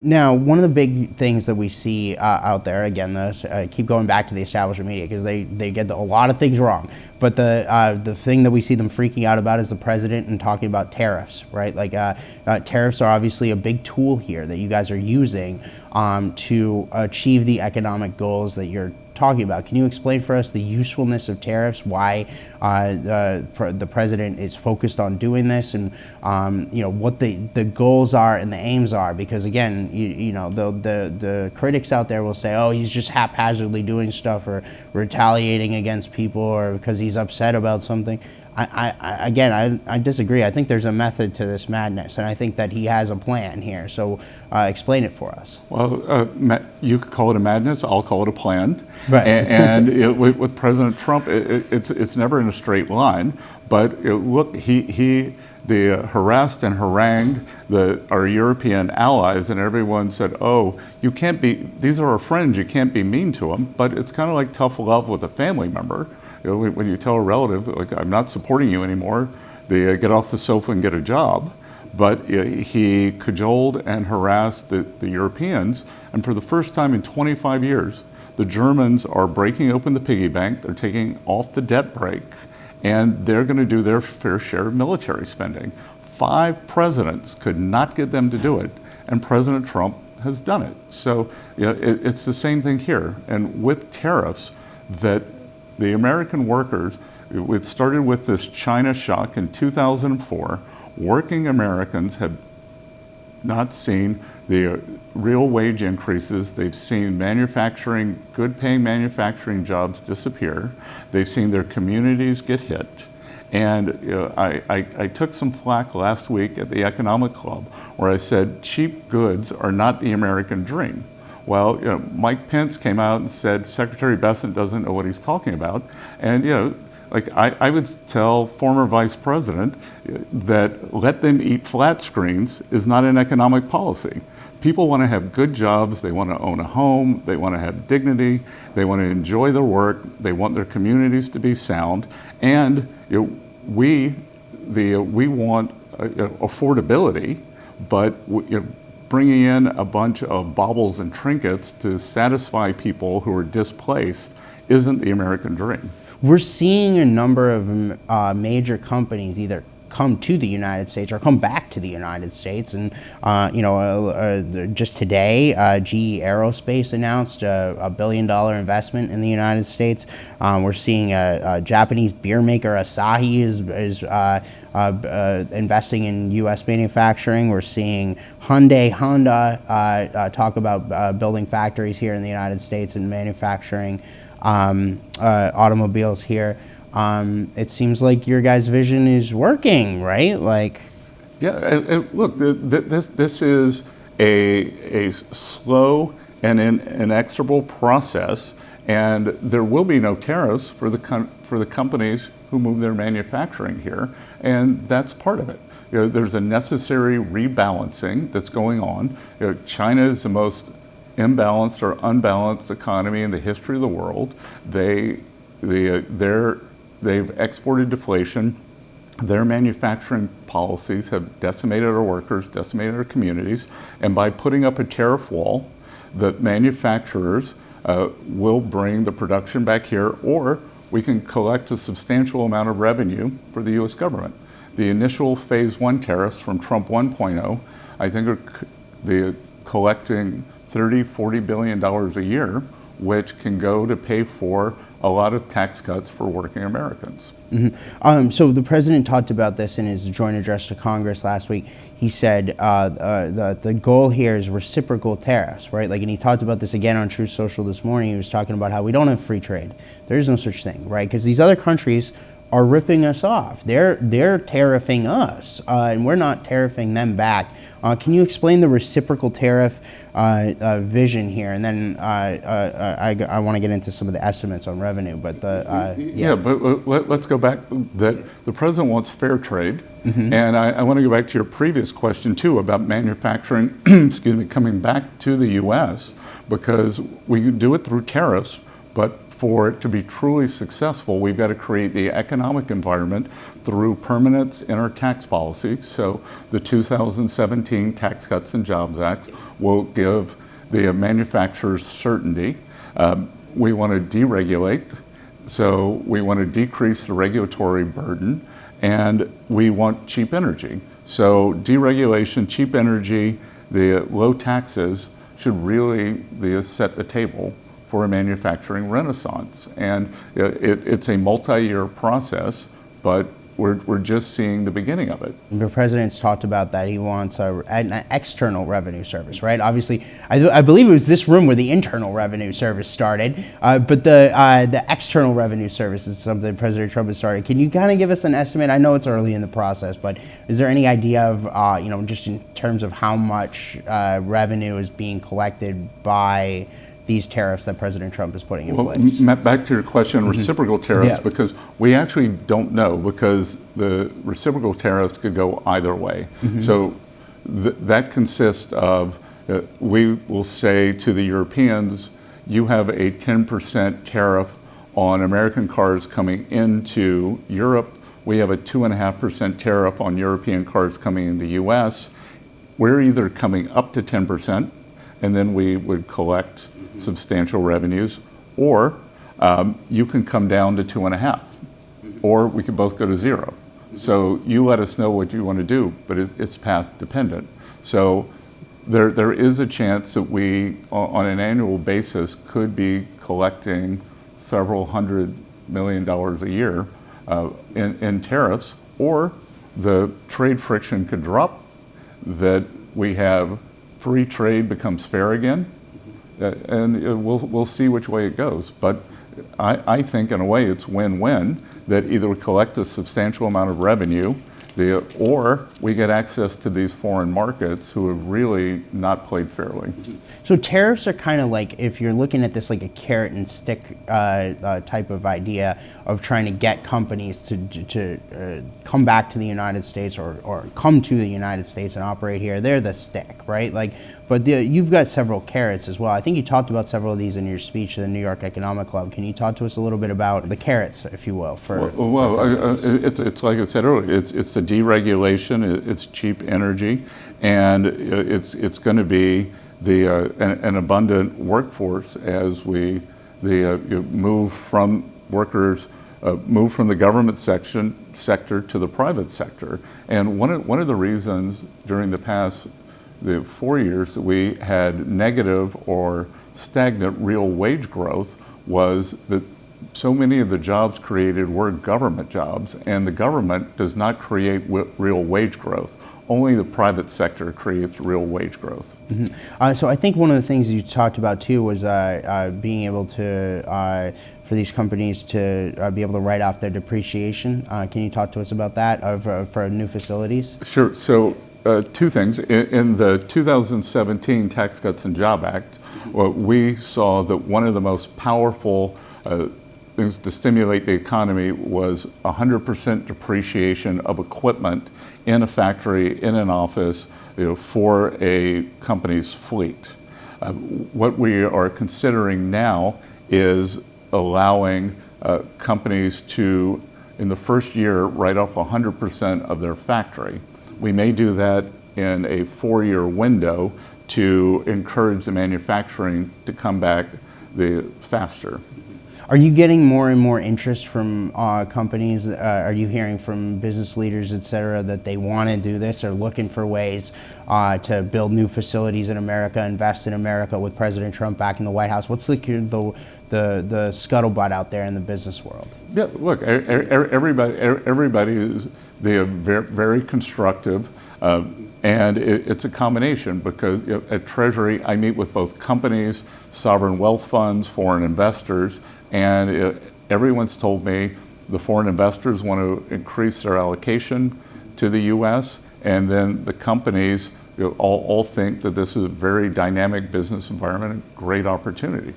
Now, one of the big things that we see out there, again, keep going back to the establishment media because they get a lot of things wrong. But the thing that we see them freaking out about is the president and talking about tariffs, right? Like tariffs are obviously a big tool here that you guys are using to achieve the economic goals that you're talking about. Can you explain for us the usefulness of tariffs, why the president is focused on doing this, and what the goals are and the aims are? Because again, the critics out there will say, oh, he's just haphazardly doing stuff or retaliating against people or because he's upset about something. I disagree. I think there's a method to this madness, and I think that he has a plan here. So explain it for us. Well, you could call it a madness. I'll call it a plan. Right. With President Trump, it's never in a straight line. But look, he harassed and harangued our European allies, and everyone said, "Oh, you can't be. These are our friends. You can't be mean to them." But it's kind of like tough love with a family member. When you tell a relative, like, I'm not supporting you anymore, they get off the sofa and get a job. But he cajoled and harassed the Europeans. And for the first time in 25 years, the Germans are breaking open the piggy bank. They're taking off the debt brake, and they're going to do their fair share of military spending. 5 presidents could not get them to do it, and President Trump has done it. So it's the same thing here. And with tariffs, that the American workers, it started with this China shock in 2004. Working Americans have not seen the real wage increases. They've seen good paying manufacturing jobs disappear. They've seen their communities get hit. And I took some flack last week at the Economic Club where I said cheap goods are not the American dream. Well, Mike Pence came out and said Secretary Bessent doesn't know what he's talking about. And I would tell former vice president that let them eat flat screens is not an economic policy. People want to have good jobs. They want to own a home. They want to have dignity. They want to enjoy their work. They want their communities to be sound. And we want affordability, but bringing in a bunch of baubles and trinkets to satisfy people who are displaced isn't the American dream. We're seeing a number of major companies either come to the United States or come back to the United States. And, just today, GE Aerospace announced a $1 billion investment in the United States. We're seeing a Japanese beer maker, Asahi, is investing in U.S. manufacturing. We're seeing Honda talk about building factories here in the United States and manufacturing automobiles here. It seems like your guys' vision is working, right? Look, this is a slow and inexorable process, and there will be no tariffs for the companies who move their manufacturing here, and that's part of it. There's a necessary rebalancing that's going on. China is the most imbalanced or unbalanced economy in the history of the world. They've exported deflation. Their manufacturing policies have decimated our workers, decimated our communities, and by putting up a tariff wall, the manufacturers will bring the production back here, or we can collect a substantial amount of revenue for the U.S. government. The initial phase 1 tariffs from Trump 1.0, I think are collecting $30–40 billion a year, which can go to pay for a lot of tax cuts for working Americans. Mm-hmm. So the president talked about this in his joint address to Congress last week. He said the goal here is reciprocal tariffs, right? And he talked about this again on Truth Social this morning. He was talking about how we don't have free trade. There is no such thing, right? Because these other countries are ripping us off. They're tariffing us, and we're not tariffing them back. Can you explain the reciprocal tariff vision here? And then I want to get into some of the estimates on revenue. But let's go back. The president wants fair trade, mm-hmm. and I want to go back to your previous question too about manufacturing. Coming back to the U.S. because we do it through tariffs, but for it to be truly successful, we've got to create the economic environment through permanence in our tax policy. So the 2017 Tax Cuts and Jobs Act will give the manufacturers certainty. We want to deregulate, so we want to decrease the regulatory burden, and we want cheap energy. So deregulation, cheap energy, the low taxes should really set the table for a manufacturing renaissance. And it's a multi-year process, but we're just seeing the beginning of it. The president's talked about that he wants an external revenue service, right? Obviously, I believe it was this room where the internal revenue service started, but the external revenue service is something President Trump has started. Can you kind of give us an estimate? I know it's early in the process, but is there any idea of, just in terms of how much revenue is being collected by these tariffs that President Trump is putting in place? Back to your question, reciprocal tariffs, because we actually don't know, because the reciprocal tariffs could go either way. So that consists of, we will say to the Europeans, you have a 10% tariff on American cars coming into Europe. We have a 2.5% tariff on European cars coming in the US. We're either coming up to 10%, and then we would collect substantial revenues, or you can come down to 2.5, or we could both go to 0. So you let us know what you want to do, but it's path dependent. So there is a chance that we, on an annual basis, could be collecting several $100 million a year in tariffs, or the trade friction could drop, that we have free trade becomes fair again, and we'll see which way it goes. But I think in a way it's win-win, that either we collect a substantial amount of revenue, or we get access to these foreign markets who have really not played fairly. So tariffs are kind of like, if you're looking at this like a carrot and stick type of idea of trying to get companies to come back to the United States or come to the United States and operate here. They're the stick, right? But you've got several carrots as well. I think you talked about several of these in your speech to the New York Economic Club. Can you talk to us a little bit about the carrots, if you will? It's like I said earlier, it's the deregulation, it's cheap energy, and it's going to be an abundant workforce as we move from workers, move from the government sector to the private sector. And one of the reasons during the past 4 years that we had negative or stagnant real wage growth was that so many of the jobs created were government jobs, and the government does not create real wage growth. Only the private sector creates real wage growth. So I think one of the things you talked about too was being able to, for these companies to be able to write off their depreciation. Can you talk to us about that for new facilities? Sure. So two things. In the 2017 Tax Cuts and Jobs Act, we saw that one of the most powerful things to stimulate the economy was 100% depreciation of equipment in a factory, in an office, for a company's fleet. What we are considering now is allowing companies to, in the first year, write off 100% of their factory. We may do that in a 4-year window to encourage the manufacturing to come back faster. Are you getting more and more interest from companies? Are you hearing from business leaders, et cetera, that they want to do this or looking for ways to build new facilities in America, invest in America with President Trump back in the White House? What's the scuttlebutt out there in the business world? Yeah, look, everybody is very constructive, and it's a combination because at Treasury I meet with both companies, sovereign wealth funds, foreign investors, and everyone's told me the foreign investors want to increase their allocation to the U.S., and then the companies all think that this is a very dynamic business environment and great opportunity.